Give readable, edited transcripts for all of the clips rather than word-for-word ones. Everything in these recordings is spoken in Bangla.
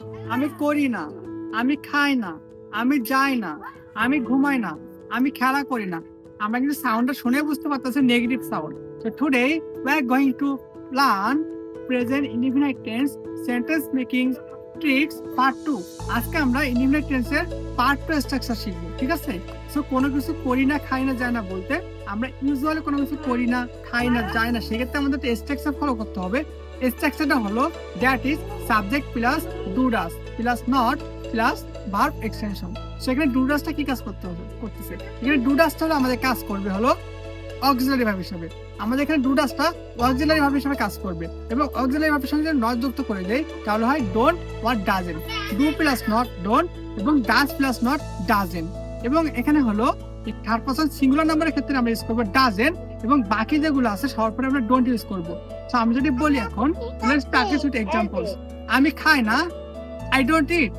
আমি করি না, আমি খাই না, আমি যাই না, আমি ঘুমাই না, আমি খেলা করি না। আমরা কিন্তু সাউন্ডটা শুনে বুঝতে পারতেছি negative sound. So today we are going to learn present indefinite tense sentence making tricks part 2. আজকে আমরা indefinite tense এর part 2 স্ট্রাকচার শিখব, ঠিক আছে? সো কোনো কিছু করি না, খাই না, যায় না বলতে আমরা ইউজুয়ালি কোনো কিছু করি না, খাই না, যায় না, সেক্ষেত্রে আমাদের একটা স্ট্রাকচার ফলো করতে হবে। স্ট্রাকচারটা হলো that is subject plus do does plus not plus verb extension. সেখানে ডু ডাজটা কি কাজ করতেছে, এখানে ডু ডাজটা আমাদের কাজ করবে হলো অক্সিলারি ভার্ব হিসেবে। আমাদের এখানে ডু ডাজটা অক্সিলারি ভার্ব হিসেবে কাজ করবে এবং অক্সিলারি ভার্বের সঙ্গে নট যুক্ত করে দেয় তাহলে হয় don't or doesn't. Do plus not don't এবং ডাজ প্লাস নট ডাজেন্ট। এবং এখানে হলো থার্ড পারসন সিঙ্গুলার নাম্বারের ক্ষেত্রে আমরা ইউজ করবো ডাজেন্ট এবং বাকি যেগুলো আছে সবার পরে আমরা ডোন্ট ইউজ করবো। তো আমি যদি বলি এখন লেটস প্র্যাকটিস উইথ এক্সাম্পলস। আমি খাই না, আই ডোন্ট ইট।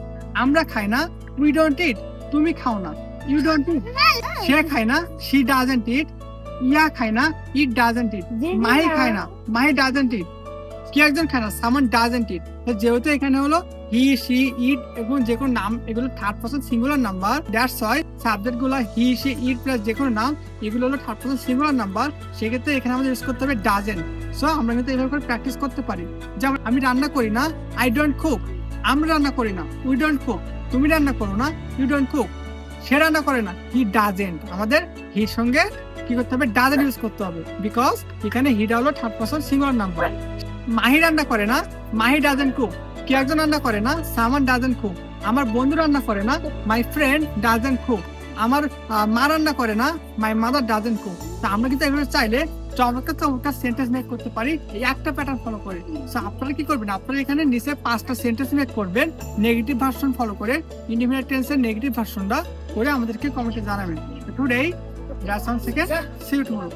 আমরা খাই না, উই ডোন্ট ইট। তুমি খাও না, ইউ ডোন্ট ইট। সে খায় না, শি ডাজেন্ট ইট। ইয়া খায় না, ইট ডাজেন্ট ইট। মাহি খায় না, মাহি ডাজেন্ট ইট। কি একজন খায় না, সামন ডাজেন্ট ইট। যেহেতু এখানে হলো হি, শি, ইট এবং যে কোনো নাম এগুলো third person singular number, that's why subject গুলো হি, শি, ইট প্লাস যে কোনো নাম এগুলো হলো থার্ড পারসন সিঙ্গুলার নাম্বার। সেক্ষেত্রে এখানে আমাদের ইউজ করতে হবে ডাজেন্ট। সো আমরা কিন্তু এইভাবে করে প্র্যাকটিস করতে পারি। যেমন আমি রান্না করি না, আই ডোন্ট কুক। আমরা রান্না করি না, উই ডোন্ট কুক। তুমি রান্না করো না, ইউ ডোন্ট কুক। সে রান্না করে না, হি ডাজেন্ট। আমাদের হির সঙ্গে কি করতে হবে, ডাজেন্ট ইউজ করতে হবে, বিকজ এখানে হিটা হলো third person singular number. Mahi রান্না করে না, মাহি ডাজেন্ট কুক। কি একজন রান্না করে না, সামান ডাজেন্ট কুক। আমার বন্ধু রান্না করে না, মাই ফ্রেন্ড ডাজেন্ট কুক। আমার মা রান্না করে না, মাই মাদার ডাজেন্ট কুক। তা আমরা কিন্তু এভাবে চাইলে চমৎকার সেন্টেন্স মেক করতে পারি এই একটা প্যাটার্ন ফলো করে। সো আপনারা কি করবেন, আপনারা এখানে নিচে 5টা সেন্টেন্স মেক করবেন নেগেটিভ ভার্সন ফলো করে। ইনডিফিনিট টেন্সের নেগেটিভ ভার্সনটা করে আমাদেরকে কমেন্টে জানাবেন। Today just 1 second, see you tomorrow.